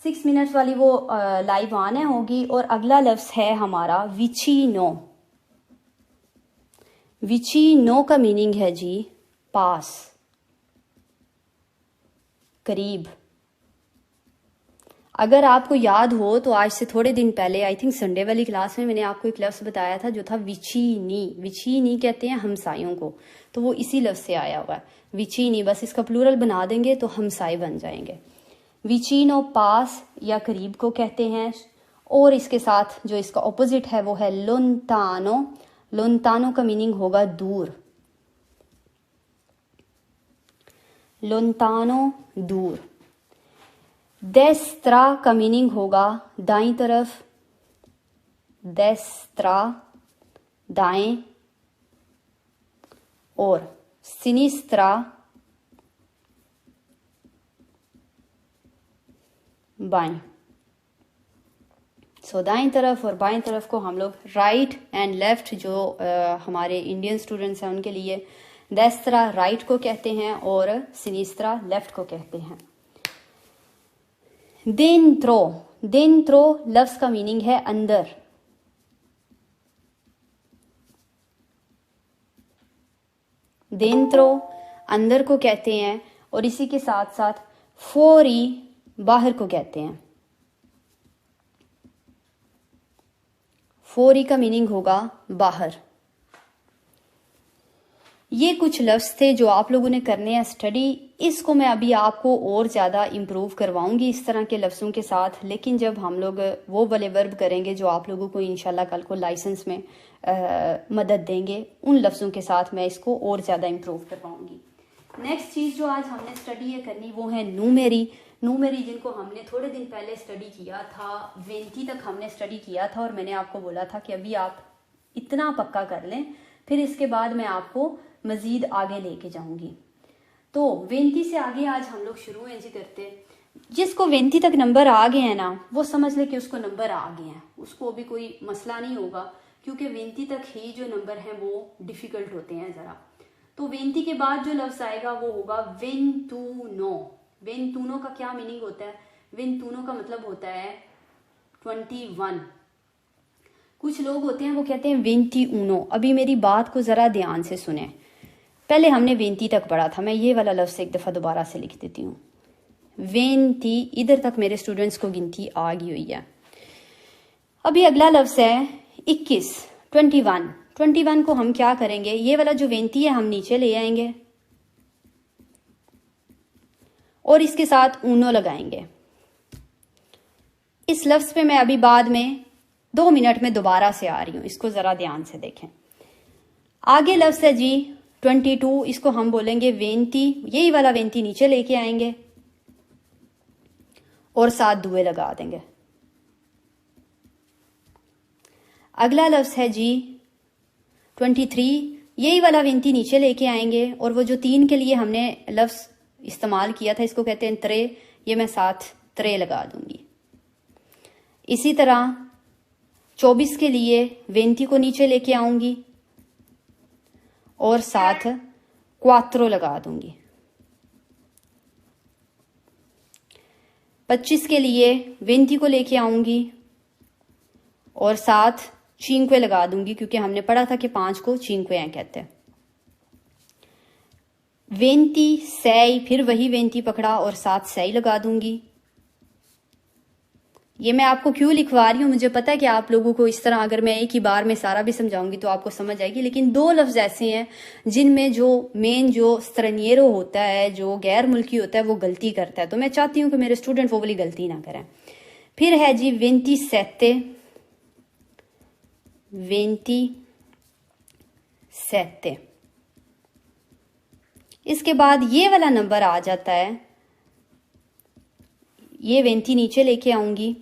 6 minutes वाली वो live आना होगी। और अगला लफ्ज है हमारा विचिनो। विचिनो का मीनिंग है जी पास, करीब। अगर आपको याद हो तो आज से थोड़े दिन पहले, आई थिंक संडे वाली क्लास में, मैंने आपको एक लफ्ज बताया था जो था विचीनी। विचीनी कहते हैं हमसायों को, तो वो इसी लफ्ज से आया हुआ है विचीनी। बस इसका प्लूरल बना देंगे तो हमसाए बन जाएंगे। विचीनो पास या करीब को कहते हैं। और इसके साथ जो इसका ऑपोजिट है वो है लोन्तानो। लोन्तानो का मीनिंग होगा दूर। लोन्तानो दूर। डेस्त्रा का मीनिंग होगा दाईं तरफ। डेस्त्रा दाएं। और सिनिस्त्रा बाएं। सो दाईं तरफ और बाएं तरफ को हम लोग राइट एंड लेफ्ट, जो हमारे इंडियन स्टूडेंट्स हैं उनके लिए डेस्त्रा राइट को कहते हैं और सिनिस्त्रा लेफ्ट को कहते हैं। डेंट्रो। डेंट्रो लफ्ज का मीनिंग है अंदर। डेंट्रो अंदर को कहते हैं। और इसी के साथ साथ फोरी बाहर को कहते हैं। फोरी का मीनिंग होगा बाहर। ये कुछ लफ्ज थे जो आप लोगों ने करने हैं स्टडी। इसको मैं अभी आपको और ज़्यादा इम्प्रूव करवाऊंगी इस तरह के लफ्ज़ों के साथ। लेकिन जब हम लोग वो वाले वर्ब करेंगे जो आप लोगों को इंशाल्लाह कल को लाइसेंस में मदद देंगे, उन लफ्ज़ों के साथ मैं इसको और ज़्यादा इम्प्रूव करवाऊंगी। नेक्स्ट चीज़ जो आज हमने स्टडी है करनी वो है नूमेरी। नूमेरी जिनको हमने थोड़े दिन पहले स्टडी किया था, 20 तक हमने स्टडी किया था। और मैंने आपको बोला था कि अभी आप इतना पक्का कर लें, फिर इसके बाद मैं आपको मजीद आगे लेके जाऊंगी। तो 20 से आगे आज हम लोग शुरू हैं जी करते। जिसको 20 तक नंबर आ गए हैं ना, वो समझ ले कि उसको नंबर आ गए हैं, उसको अभी कोई मसला नहीं होगा, क्योंकि 20 तक ही जो नंबर हैं वो डिफिकल्ट होते हैं ज़रा। तो 20 के बाद जो लफ्ज़ आएगा वो होगा वेंतूनो। वेंतूनो का क्या मीनिंग होता है? वेंतूनो का मतलब होता है 21। कुछ लोग होते हैं वो कहते हैं 21। अभी मेरी बात को ज़रा ध्यान से सुने। पहले हमने 20 तक पढ़ा था। मैं ये वाला लफ्ज़ एक दफ़ा दोबारा से लिख देती हूँ। 20 इधर तक मेरे स्टूडेंट्स को गिनती आ गई हुई है। अभी अगला लफ्ज़ है 21, 21। 21 को हम क्या करेंगे? ये वाला जो 20 है हम नीचे ले आएंगे और इसके साथ ऊनो लगाएंगे। इस लफ्ज़ पे मैं अभी बाद में 2 मिनट में दोबारा से आ रही हूँ, इसको ज़रा ध्यान से देखें। आगे लफ्ज़ है जी 22। इसको हम बोलेंगे 20। यही वाला 20 नीचे लेके आएंगे और साथ दुए लगा देंगे। अगला लफ्ज़ है जी 23। यही वाला 20 नीचे लेके आएंगे और वो जो 3 के लिए हमने लफ्ज़ इस्तेमाल किया था, इसको कहते हैं त्रे, ये मैं साथ त्रे लगा दूंगी। इसी तरह 24 के लिए 20 को नीचे लेके आऊंगी और साथ क्वात्रो लगा दूंगी। 25 के लिए 20 को लेके आऊंगी और साथ चिंक्वे लगा दूंगी, क्योंकि हमने पढ़ा था कि 5 को चिंक्वे कहते हैं। 26, फिर वही 20 पकड़ा और साथ सही लगा दूंगी। ये मैं आपको क्यों लिखवा रही हूँ, मुझे पता है कि आप लोगों को इस तरह अगर मैं एक ही बार में सारा भी समझाऊंगी तो आपको समझ आएगी। लेकिन 2 लफ्ज ऐसे हैं जिनमें जो मेन जो स्ट्रेनियरो होता है, जो गैर मुल्की होता है, वो गलती करता है। तो मैं चाहती हूँ कि मेरे स्टूडेंट वो वाली गलती ना करें। फिर है जी 27, 27। इसके बाद ये वाला नंबर आ जाता है, ये 20 नीचे लेके आऊंगी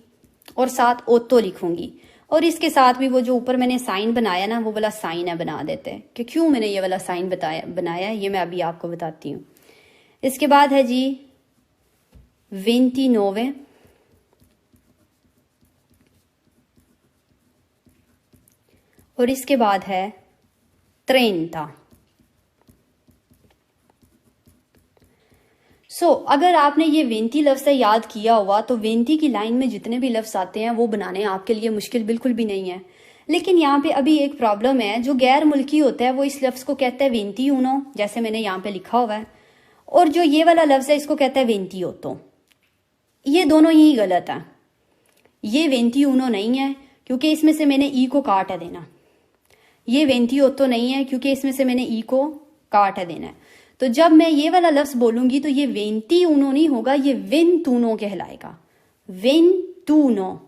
और साथ ओतो लिखूंगी। और इसके साथ भी वो जो ऊपर मैंने साइन बनाया ना, वो वाला साइन है, बना देते हैं। कि क्यों मैंने ये वाला साइन बनाया ये मैं अभी आपको बताती हूँ। इसके बाद है जी 29, और इसके बाद है 30। अगर आपने ये वेंती लफ्ज़ से याद किया हुआ तो वेंती की लाइन में जितने भी लफ्ज़ आते हैं वो बनाने आपके लिए मुश्किल बिल्कुल भी नहीं है। लेकिन यहाँ पे अभी एक प्रॉब्लम है, जो गैर मुल्की होता है वो इस लफ्ज़ को कहता है वेंती ऊनो, जैसे मैंने यहाँ पे लिखा हुआ है, और जो ये वाला लफ्ज़ है इसको कहता है वेंती ओतो। ये दोनों ही गलत हैं। ये वेंती ऊनो नहीं है क्योंकि इसमें से मैंने ई को काट देना। ये वेंती ओतो नहीं है क्योंकि इसमें से मैंने ई को काट देना है। तो जब मैं ये वाला लफ्ज़ बोलूंगी तो ये वेंती ऊनो नहीं होगा, ये वेंतूनो कहलाएगा, वेंतूनो।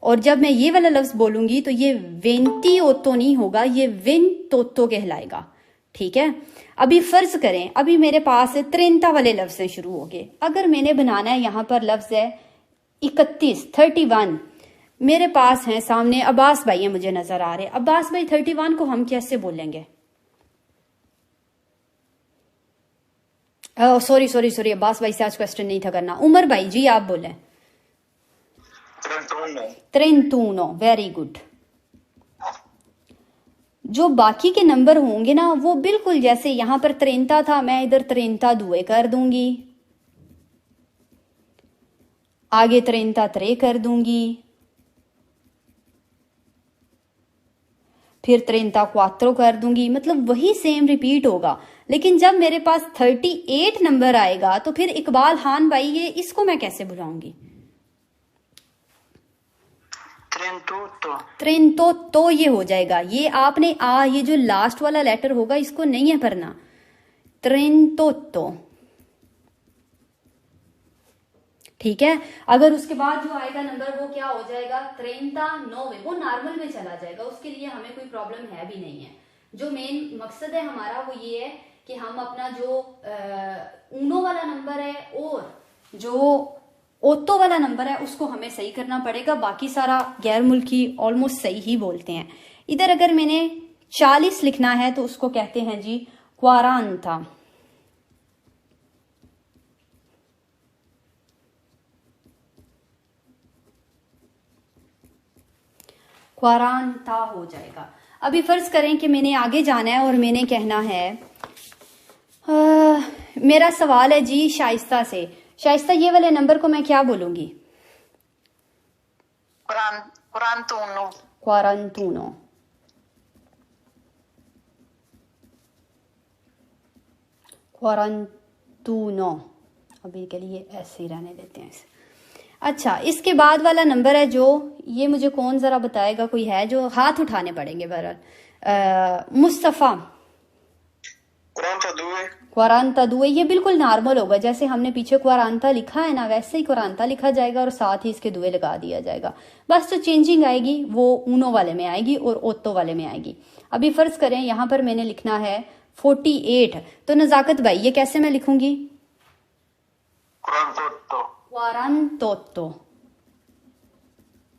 और जब मैं ये वाला लफ्ज़ बोलूंगी तो ये वेंती ओतो नहीं होगा, ये वेंतोतो कहलाएगा। ठीक है, अभी फर्ज करें अभी मेरे पास 33 वाले लफ्ज़ से शुरू हो गए। अगर मैंने बनाना है, यहाँ पर लफ्ज़ है 31, 31। मेरे पास हैं सामने अब्बास भाई है, मुझे नजर आ रहे हैं। अब्बास भाई 31 को हम कैसे बोलेंगे? सॉरी अब्बास भाई से आज क्वेश्चन नहीं था करना। उमर भाई जी आप बोलें। 31, वेरी गुड। जो बाकी के नंबर होंगे ना वो बिल्कुल जैसे यहाँ पर 30 था, मैं इधर 32 कर दूंगी, आगे 33 कर दूंगी, फिर 34 कर दूंगी, मतलब वही सेम रिपीट होगा। लेकिन जब मेरे पास 38 नंबर आएगा तो फिर इकबाल खान भाई ये इसको मैं कैसे बुलाऊंगी? ट्रेंटो तो ये हो जाएगा। ये आपने ये जो लास्ट वाला लेटर होगा इसको नहीं है पढ़ना, ट्रेंटो तो। ठीक है, अगर उसके बाद जो आएगा नंबर वो क्या हो जाएगा? 39, वो नॉर्मल में चला जाएगा, उसके लिए हमें कोई प्रॉब्लम है भी नहीं है। जो मेन मकसद है हमारा वो ये है कि हम अपना जो ऊनो वाला नंबर है और जो ओतो वाला नंबर है उसको हमें सही करना पड़ेगा। बाकी सारा गैर मुल्की ऑलमोस्ट सही ही बोलते हैं। इधर अगर मैंने 40 लिखना है तो उसको कहते हैं जी क्वारांता। क्वारांता हो जाएगा। अभी फर्ज करें कि मैंने आगे जाना है और मैंने कहना है मेरा सवाल है जी शाइस्ता से। शाइस्ता ये वाले नंबर को मैं क्या बोलूंगी? क्वारंतूनो। क्वारंतूनो अभी के लिए ऐसे ही रहने देते हैं इसे। अच्छा, इसके बाद वाला नंबर है जो, ये मुझे कौन जरा बताएगा? कोई है जो? हाथ उठाने पड़ेंगे बहरहाल। मुस्तफा। क्वारांता दुए। ये बिल्कुल नॉर्मल होगा, जैसे हमने पीछे क्वारांता लिखा है ना वैसे ही क्वारांता लिखा जाएगा और साथ ही इसके दुए लगा दिया जाएगा। बस जो चेंजिंग आएगी वो ऊनो वाले में आएगी और ओतो वाले में आएगी। अभी फर्ज करें यहाँ पर मैंने लिखना है 48, तो नजाकत भाई ये कैसे मैं लिखूंगी? क्वारंतोतो।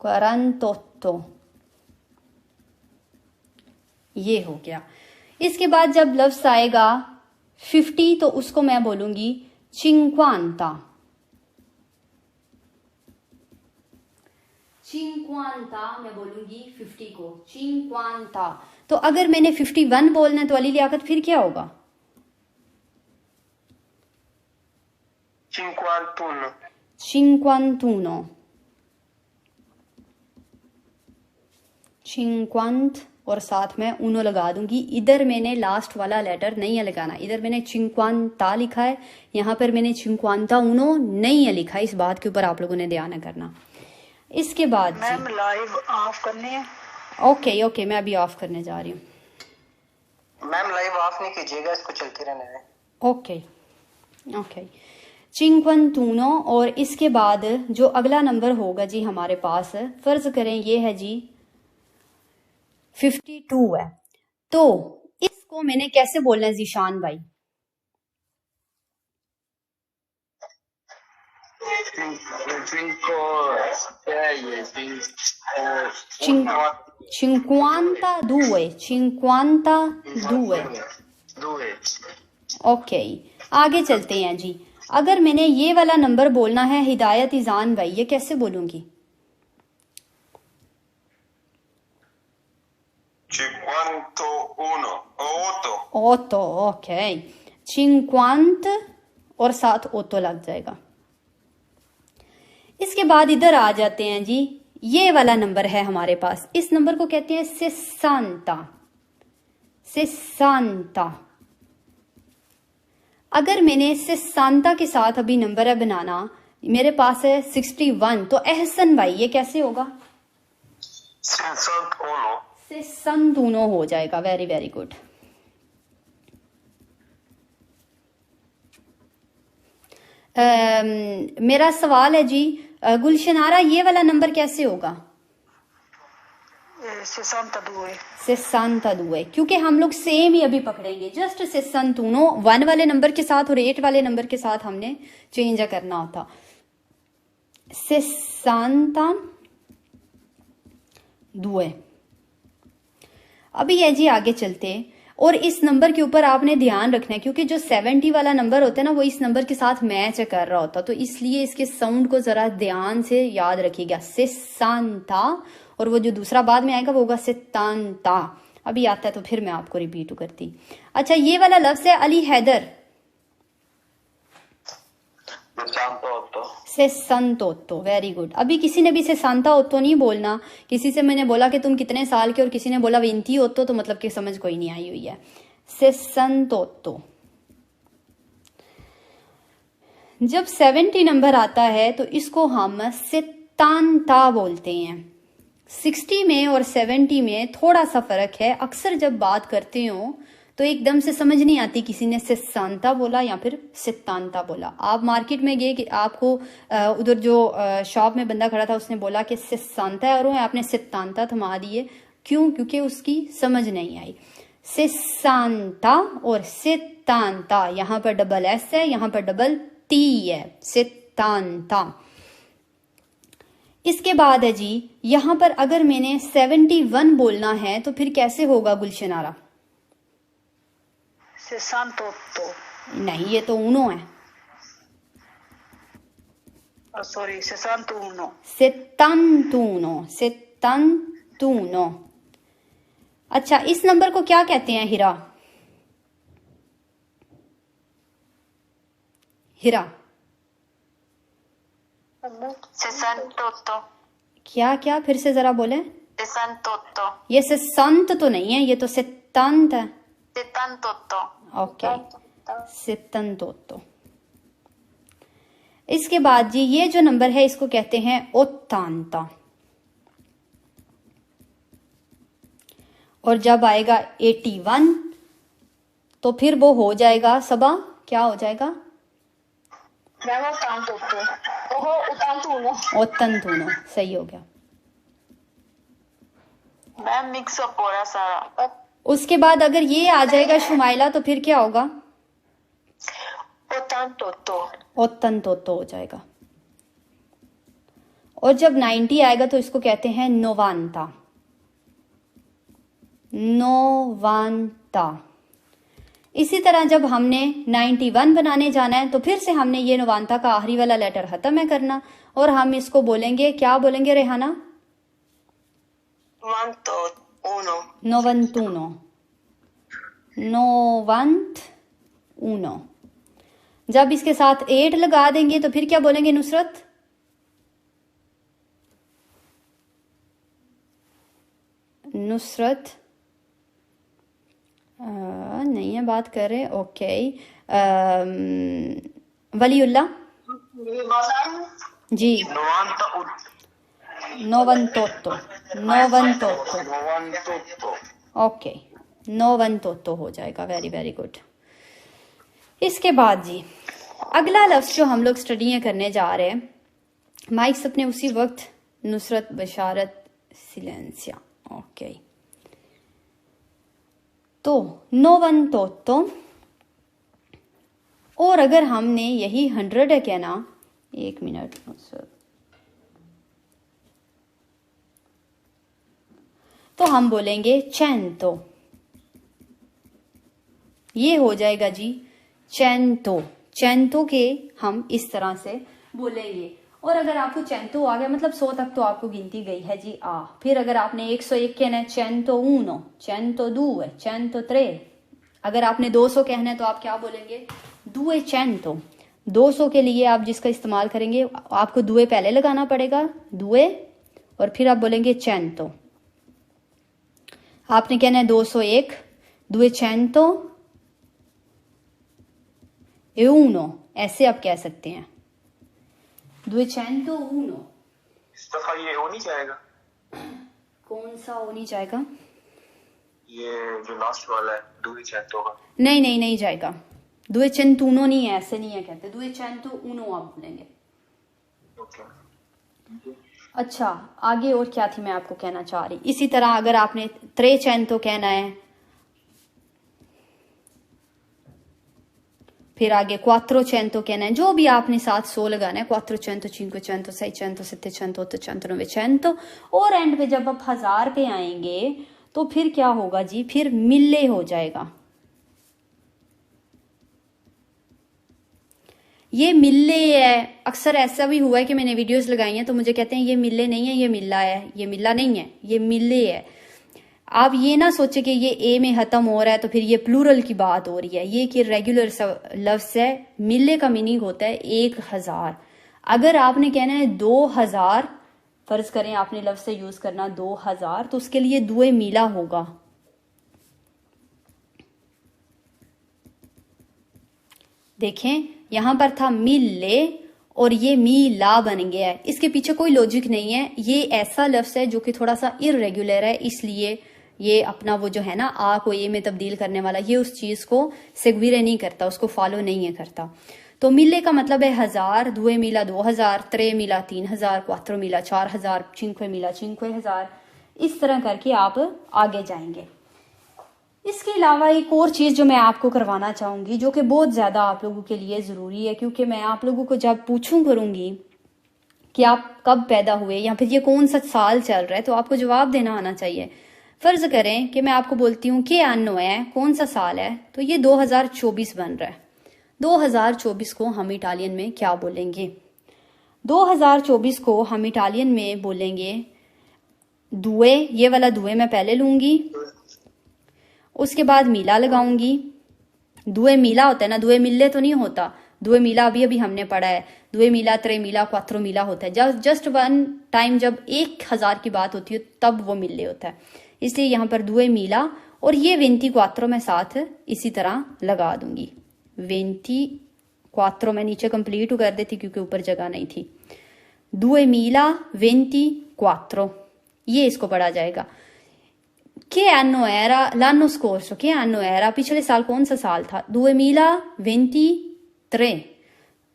क्वारंतोतो ये हो गया। इसके बाद जब लफ्ज आएगा 50 तो उसको मैं बोलूंगी चिंक्वांता। चिंक्वांता मैं बोलूंगी 50 को, चिंक्वांता। तो अगर मैंने 51 बोलना है तो अली लियाकत फिर क्या होगा? cinquantuno। cinquantuno। cinquant और साथ में उनो लगा दूंगी। इधर मैंने लास्ट वाला लेटर नहीं है लगाना, इधर मैंने चिंक्वांता लिखा है, यहाँ पर मैंने चिंक्वांता उनो नहीं है लिखा। इस बात के ऊपर आप लोगों ने ध्यान करना। इसके बाद मैम लाइव ऑफ करनी है। ओके मैं अभी ऑफ करने जा रही हूँ। मैम लाइव ऑफ नहीं कीजिएगा, इसको चलते रहने दें। ओके चिंक्वांतूनो। और इसके बाद जो अगला नंबर होगा जी हमारे पास, फर्ज करें ये है जी 52 है, तो इसको मैंने कैसे बोलना है जीशान भाई? cinquanta due। ओके आगे चलते हैं जी। अगर मैंने ये वाला नंबर बोलना है हिदायत इजान भाई, ये कैसे बोलूंगी? 51 8। ओके 50 और साथ ओतो लग जाएगा। इसके बाद इधर आ जाते हैं जी, ये वाला नंबर है हमारे पास, इस नंबर को कहते हैं सिसांता। सिसांता, अगर मैंने सिसांता के साथ अभी नंबर है बनाना, मेरे पास है 61, तो एहसन भाई ये कैसे होगा? सिसंतूनो हो जाएगा। Very very good. मेरा सवाल है जी गुलशनारा, ये वाला नंबर कैसे होगा? 62। 62, क्योंकि हम लोग सेम ही अभी पकड़ेंगे, जस्ट 61 1 वाले नंबर के साथ और 8 वाले नंबर के साथ हमने चेंज करना होता। 62। अभी है जी आगे चलते, और इस नंबर के ऊपर आपने ध्यान रखना है, क्योंकि जो 70 वाला नंबर होता है ना, वो इस नंबर के साथ मैच कर रहा होता, तो इसलिए इसके साउंड को जरा ध्यान से याद रखिएगा। सिसांता, और वो जो दूसरा बाद में आएगा वो होगा सितांता। अभी आता है तो फिर मैं आपको रिपीट करती। अच्छा, ये वाला लफ्ज है अली हैदर। सेसंतोत्तो। Very good. अभी किसी ने भी सेसांता ओत्तो नहीं बोलना। किसी से मैंने बोला कि तुम कितने साल के, और किसी ने बोला 20 ओत्तो, तो मतलब कि समझ कोई नहीं आई हुई है। सेसंतोत्तो। जब 70 नंबर आता है तो इसको हम सितांता बोलते हैं। 60 में और 70 में थोड़ा सा फर्क है। अक्सर जब बात करते हो तो एकदम से समझ नहीं आती, किसी ने सिसांता बोला या फिर सितांता बोला। आप मार्केट में गए कि आपको उधर जो शॉप में बंदा खड़ा था उसने बोला कि सिसांता और आपने सितांता थमा दिए, क्यों? क्योंकि उसकी समझ नहीं आई। सिसांता और सितांता, यहाँ पर डबल एस है, यहाँ पर डबल टी है, सितांता। इसके बाद है जी, यहां पर अगर मैंने 71 बोलना है तो फिर कैसे होगा गुलशनारा? नहीं, ये तो ऊनो है। सॉरी, 61। सेतंतूनो। सेतंतूनो। अच्छा, इस नंबर को क्या कहते हैं हिरा? हिरा, क्या क्या फिर से जरा बोले। ये सिसंत तो नहीं है, ये तो सितंत है। ओके, सितंतोत्तो। इसके बाद जी, ये जो नंबर है इसको कहते हैं ओत्तांता। और जब आएगा 81 तो फिर वो हो जाएगा सबा, क्या हो जाएगा? ओत्तंतूनो। सही हो गया मैम, मिक्स अप हो रहा सारा। उसके बाद अगर ये आ जाएगा शुमाइला तो फिर क्या होगा? ओत्तंतोत्तो हो जाएगा। और जब 90 आएगा तो इसको कहते हैं नोवांता। नोवांता। इसी तरह जब हमने 91 बनाने जाना है तो फिर से हमने ये नोवांता का आखिरी वाला लेटर खत्म है करना, और हम इसको बोलेंगे, क्या बोलेंगे रेहाना? नोवंतूनो। नोवंत ऊनो। जब इसके साथ 8 लगा देंगे तो फिर क्या बोलेंगे नुसरत? नुसरत नहीं है, बात कर रहे। ओके, वलीउल्लाह जी। नोवंतोत्तो। नोवंतोत्तो। ओके, नोवंतोत्तो हो जाएगा। Very very good. इसके बाद जी, अगला लफ्ज जो हम लोग स्टडी करने जा रहे हैं, माइक्स अपने उसी वक्त, नुसरत, बशारत, सिलेंसिया। ओके, तो नोवंतोत्तो। और अगर हमने यही 100 है कहना, 1 मिनट, तो हम बोलेंगे चेंतो। ये हो जाएगा जी चेंतो। चेंतो के हम इस तरह से बोलेंगे। और अगर आपको चेंतो आ गया, मतलब 100 तक तो आपको गिनती गई है जी आ। फिर अगर आपने 101 कहना है, चेंतो ऊनो, चेंतो दूए, चेंतो त्रे। अगर आपने 200 कहना है तो आप क्या बोलेंगे? दुए चेंतो। 200 के लिए आप जिसका इस्तेमाल करेंगे, आपको दुए पहले लगाना पड़ेगा, दुए, और फिर आप बोलेंगे 100। आपने कहना है 201, 200 e uno, ऐसे आप कह सकते हैं, 201। इस दफा ये हो नहीं जाएगा। कौन सा हो नहीं जाएगा? ये जो लास्ट वाला है 200 का। नहीं नहीं नहीं जाएगा, 201 नहीं है, ऐसे नहीं है कहते, 201 आप बोलेंगे। ओके। अच्छा, आगे और क्या थी मैं आपको कहना चाह रही। इसी तरह अगर आपने 300 कहना है, फिर आगे 400 कहना है, जो भी आपने साथ 100 लगाना है, 400, 500, 600, 700, 800, 900, और एंड पे जब आप 1000 पे आएंगे तो फिर क्या होगा जी, फिर मिले हो जाएगा। ये मिले है, अक्सर ऐसा भी हुआ है कि मैंने वीडियोस लगाई हैं तो मुझे कहते हैं ये मिले नहीं है, ये मिला है। ये मिला नहीं है, ये मिले है। आप ये ना सोचे कि ये ए में खत्म हो रहा है तो फिर ये प्लूरल की बात हो रही है। ये कि रेगुलर लफ्ज है। मिले का मीनिंग होता है 1000। अगर आपने कहना है 2000, फर्ज करें आपने लफ्ज से यूज करना 2000, तो उसके लिए दुए मिला होगा। देखें, यहां पर था मिले और ये मीला बन गया है। इसके पीछे कोई लॉजिक नहीं है। ये ऐसा लफ्ज है जो कि थोड़ा सा इरेगुलर है, इसलिए ये अपना वो जो है ना आ को ए में तब्दील करने वाला, ये उस चीज को सिगविरे नहीं करता, उसको फॉलो नहीं है करता। तो मिले का मतलब है 1000, दुए मिला 2000, त्रे मिला 3000, क्वात्रो मिला 4000, चिंक्वे मिला 5000। इस तरह करके आप आगे जाएंगे। इसके अलावा एक और चीज जो मैं आपको करवाना चाहूंगी, जो कि बहुत ज्यादा आप लोगों के लिए जरूरी है, क्योंकि मैं आप लोगों को जब पूछूं करूंगी कि आप कब पैदा हुए या फिर ये कौन सा साल चल रहा है, तो आपको जवाब देना आना चाहिए। फर्ज करें कि मैं आपको बोलती हूँ कि अन्नो है, कौन सा साल है, तो ये 2024 बन रहा है। 2024 को हम इटालियन में क्या बोलेंगे? 2024 को हम इटालियन में बोलेंगे दुए। ये वाला दुए मैं पहले लूंगी, उसके बाद मीला लगाऊंगी। दुए मीला होता है ना, दुए मिले तो नहीं होता। दुए मीला अभी अभी हमने पढ़ा है। दुए मीला, त्रे मीला, क्वात्रो मीला होता है। जस्ट वन टाइम जब 1000 की बात होती है तब वो मिले होता है, इसलिए यहाँ पर दुए मीला। और ये 24 मैं साथ इसी तरह लगा दूंगी। 24 मैं नीचे कंप्लीट कर देती क्योंकि ऊपर जगह नहीं थी। दुए मीला 24, ये इसको पढ़ा जाएगा। Che anno era l'anno scorso? Che anno era? पिछले साल कौन सा साल था? 2023,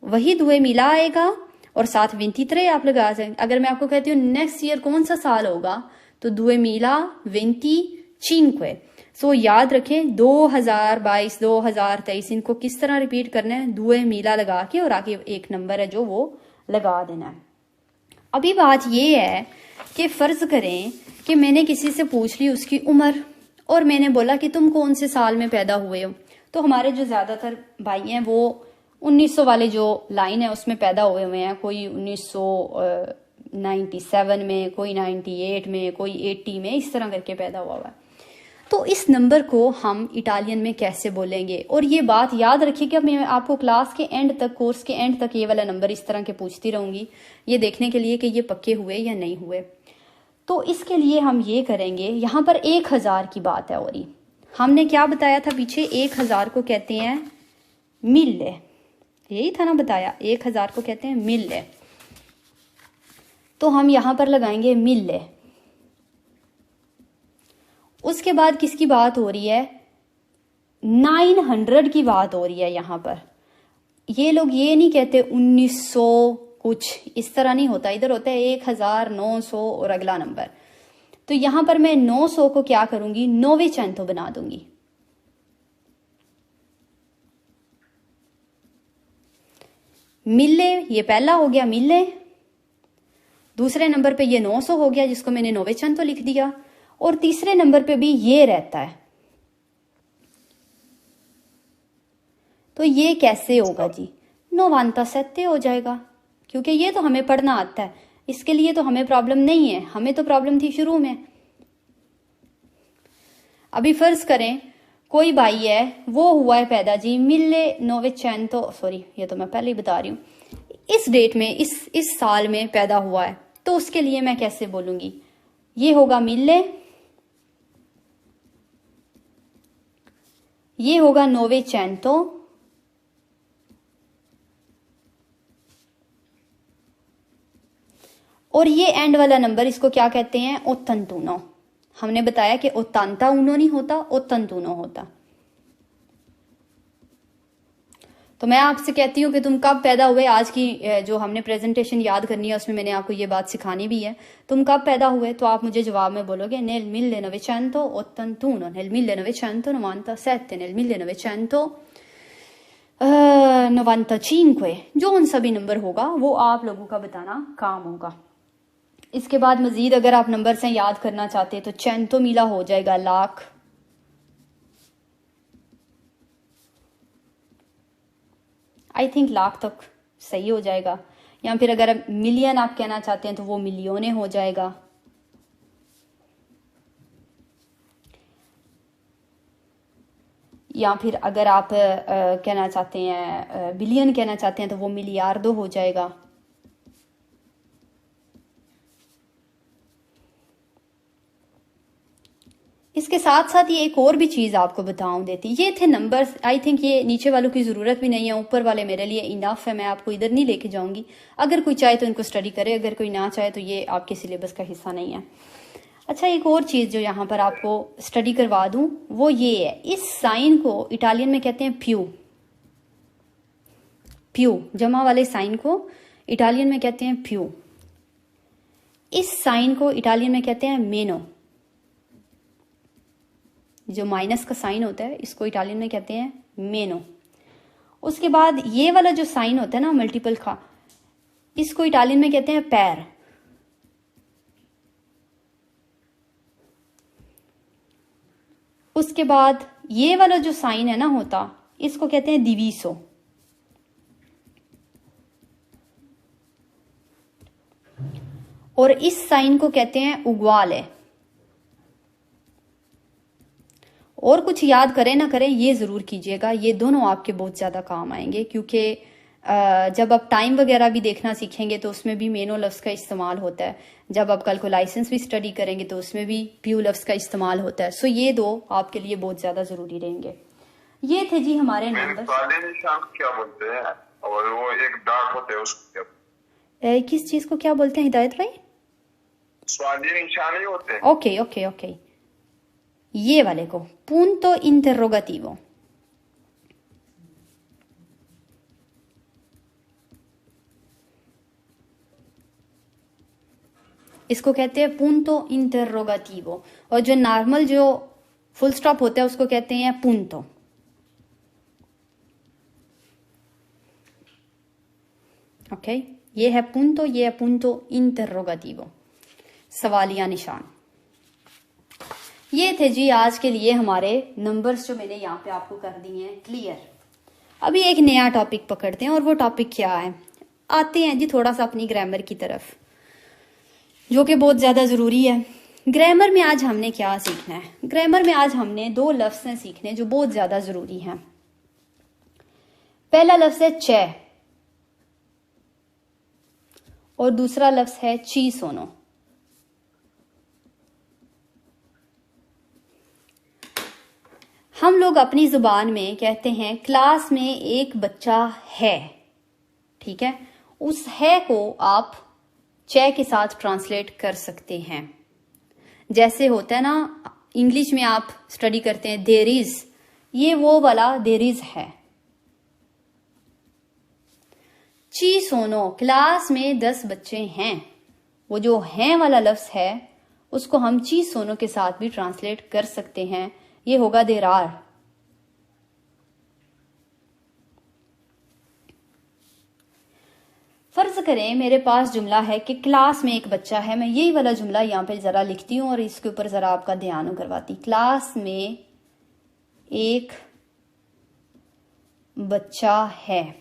वही 2000 आएगा और साथ 23 आप लगा जाएंगे। अगर मैं आपको कहती हूँ नेक्स्ट ईयर कौन सा साल होगा, तो 2025। सो याद रखें 2022, 2023 इनको किस तरह रिपीट करना है? 2000 लगा के और आगे एक नंबर है जो वो लगा देना है। अभी बात ये है कि फर्ज करें कि मैंने किसी से पूछ ली उसकी उम्र और मैंने बोला कि तुम कौन से साल में पैदा हुए हो, तो हमारे जो ज्यादातर भाई हैं वो 1900 वाले जो लाइन है उसमें पैदा हुए हैं। कोई 1997 में, कोई 98 में, कोई 80 में, इस तरह करके पैदा हुआ है। तो इस नंबर को हम इटालियन में कैसे बोलेंगे? और ये बात याद रखिएगा, मैं आपको क्लास के एंड तक, कोर्स के एंड तक ये वाला नंबर इस तरह के पूछती रहूंगी, ये देखने के लिए कि ये पक्के हुए या नहीं हुए। तो इसके लिए हम ये करेंगे, यहाँ पर 1000 की बात है। और हमने क्या बताया था पीछे? 1000 को कहते हैं मिले, यही था ना बताया, 1000 को कहते हैं मिले। तो हम यहाँ पर लगाएंगे मिले। उसके बाद किसकी बात हो रही है? 900 की बात हो रही है। यहाँ पर ये लोग ये नहीं कहते 1900 कुछ, इस तरह नहीं होता। इधर होता है 1900 और अगला नंबर। तो यहां पर मैं 900 को क्या करूंगी? 900 बना दूंगी। मिले, ये पहला हो गया मिले। दूसरे नंबर पे ये 900 हो गया जिसको मैंने 900 लिख दिया। और तीसरे नंबर पे भी ये रहता है। तो ये कैसे होगा जी? 97 हो जाएगा, क्योंकि ये तो हमें पढ़ना आता है, इसके लिए तो हमें प्रॉब्लम नहीं है। हमें तो प्रॉब्लम थी शुरू में। अभी फर्ज करें कोई भाई है वो हुआ है पैदा जी 1900, सॉरी ये तो मैं पहले ही बता रही हूँ, इस डेट में इस साल में पैदा हुआ है, तो उसके लिए मैं कैसे बोलूंगी? ये होगा मिले, ये होगा 900 और ये एंड वाला नंबर इसको क्या कहते हैं? 81। हमने बताया कि 81 नहीं होता, 81 होता। तो मैं आपसे कहती हूँ कि तुम कब पैदा हुए, आज की जो हमने प्रेजेंटेशन याद करनी है उसमें मैंने आपको ये बात सिखानी भी है। तुम कब पैदा हुए? तो आप मुझे जवाब में बोलोगे nel 1981, nel 1997, nel 1995, जो उन सभी नंबर होगा वो आप लोगों का बताना काम होगा। इसके बाद मजीद अगर आप नंबर से याद करना चाहते हैं तो 100 मिला हो जाएगा लाख, आई थिंक लाख तक सही हो जाएगा, या फिर अगर मिलियन आप कहना चाहते हैं तो वो मिलियने हो जाएगा। या फिर अगर आप कहना चाहते हैं बिलियन कहना चाहते हैं तो वो मिलियार्डो हो जाएगा। इसके साथ साथ ये एक और भी चीज आपको बताऊं देती, ये थे नंबर्स। आई थिंक ये नीचे वालों की जरूरत भी नहीं है, ऊपर वाले मेरे लिए इनफ है, मैं आपको इधर नहीं लेके जाऊंगी। अगर कोई चाहे तो इनको स्टडी करे, अगर कोई ना चाहे तो ये आपके सिलेबस का हिस्सा नहीं है। अच्छा, एक और चीज जो यहाँ पर आपको स्टडी करवा दूं वो ये है, इस साइन को इटालियन में कहते हैं प्यू। प्यू जमा वाले साइन को इटालियन में कहते हैं प्यू। इस साइन को इटालियन में कहते हैं मेनो। जो माइनस का साइन होता है इसको इटालियन में कहते हैं मेनो। उसके बाद ये वाला जो साइन होता है ना मल्टीपल का, इसको इटालियन में कहते हैं पैर। उसके बाद ये वाला जो साइन है ना होता, इसको कहते हैं दिवीसो। और इस साइन को कहते हैं उग्वाले। और कुछ याद करें ना करें ये जरूर कीजिएगा, ये दोनों आपके बहुत ज्यादा काम आएंगे, क्योंकि जब आप टाइम वगैरह भी देखना सीखेंगे तो उसमें भी मेनो लफ्ज का इस्तेमाल होता है। जब आप कल को लाइसेंस भी स्टडी करेंगे तो उसमें भी प्यू लफ्ज का इस्तेमाल होता है। सो ये दो आपके लिए बहुत ज्यादा जरूरी रहेंगे। ये थे जी हमारे नंबर। क्या बोलते हैं? और वो एक डार्ट होते हैं उसको क्या? किस चीज को क्या बोलते हैं हिदायत भाई? स्वादी निशान ही होते हैं। ओके ओके ओके, ये वाले को punto interrogativo। इसको कहते हैं punto interrogativo। और जो नॉर्मल जो फुल स्टॉप होता है उसको कहते हैं punto। ओके, ये है punto, ये है punto interrogativo, सवालिया निशान। ये थे जी आज के लिए हमारे नंबर्स जो मैंने यहाँ पे आपको कर दिए हैं क्लियर। अभी एक नया टॉपिक पकड़ते हैं, और वो टॉपिक क्या है? आते हैं जी थोड़ा सा अपनी ग्रामर की तरफ, जो कि बहुत ज्यादा जरूरी है। ग्रामर में आज हमने क्या सीखना है? ग्रामर में आज हमने दो लफ्ज हैं सीखने जो बहुत ज्यादा जरूरी हैं। पहला लफ्ज है चे और दूसरा लफ्ज है ची सोनो। हम लोग अपनी जुबान में कहते हैं क्लास में एक बच्चा है, ठीक है? उस है को आप चे के साथ ट्रांसलेट कर सकते हैं। जैसे होता है ना, इंग्लिश में आप स्टडी करते हैं देयर इज, ये वो वाला देयर इज है। ची सोनो, क्लास में 10 बच्चे हैं, वो जो हैं वाला लफ्ज है उसको हम ची सोनो के साथ भी ट्रांसलेट कर सकते हैं, ये होगा देर आर। फर्ज करें मेरे पास जुमला है कि क्लास में एक बच्चा है, मैं यही वाला जुमला यहाँ पे जरा लिखती हूँ और इसके ऊपर जरा आपका ध्यान करवाती। क्लास में एक बच्चा है,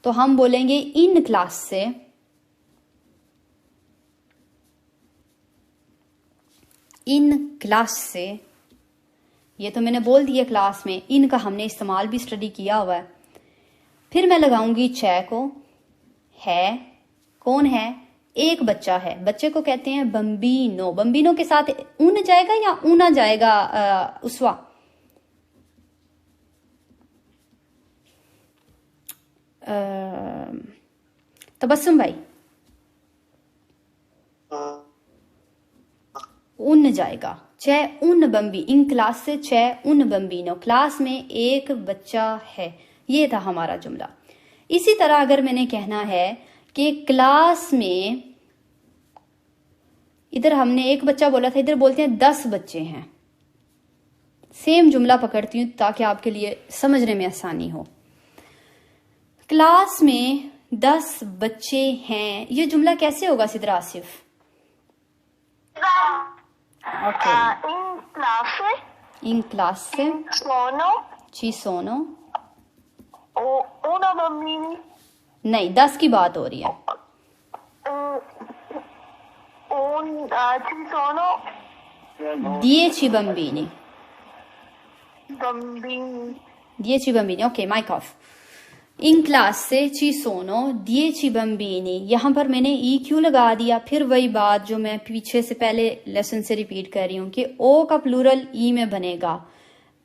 तो हम बोलेंगे इन क्लास से, इन क्लास से ये तो मैंने बोल दिया क्लास में, इनका हमने इस्तेमाल भी स्टडी किया हुआ है। फिर मैं लगाऊंगी चे को, है, कौन है, एक बच्चा है, बच्चे को कहते हैं बम्बीनो। बम्बीनो के साथ ऊन जाएगा या ऊना जाएगा उसवा? तबस्सुम भाई, उन जाएगा, चे उन बम्बी, इन क्लास से चे उन बम्बीनो, क्लास में एक बच्चा है। ये था हमारा जुमला। इसी तरह अगर मैंने कहना है कि क्लास में, इधर हमने एक बच्चा बोला था, इधर बोलते हैं 10 बच्चे हैं। सेम जुमला पकड़ती हूं ताकि आपके लिए समझने में आसानी हो। क्लास में 10 बच्चे हैं, ये जुमला कैसे होगा सिद्र आसिफ? ओके, इन क्लास से ची सोनो, नहीं 10 की बात हो रही है। dieci bambini, dieci bambini, okay mic off. इन क्लास से ची सोनो 10 बम्बीनी, यहां पर मैंने ई क्यों लगा दिया? फिर वही बात जो मैं पीछे से पहले लेसन से रिपीट कर रही हूं कि ओ का प्लूरल ई में बनेगा।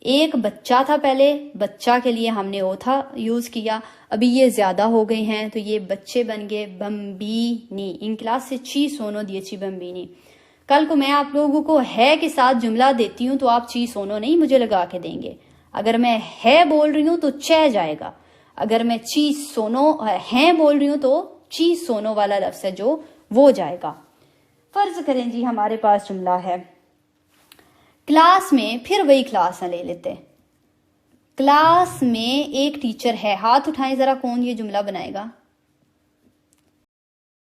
एक बच्चा था पहले, बच्चा के लिए हमने ओ था यूज किया, अभी ये ज्यादा हो गए हैं तो ये बच्चे बन गए बम्बीनी। इन क्लास से ची सोनो 10 बम्बीनी। कल को मैं आप लोगों को है के साथ जुमला देती हूं तो आप ची सोनो नहीं मुझे लगा के देंगे। अगर मैं है बोल रही हूं तो चे जाएगा, अगर मैं ची सोनो है बोल रही हूं तो ची सोनो वाला लफ्ज है जो वो जाएगा। फर्ज करें जी हमारे पास जुमला है क्लास में, फिर वही क्लास ले लेते। क्लास में एक टीचर है, हाथ उठाएं जरा, कौन ये जुमला बनाएगा?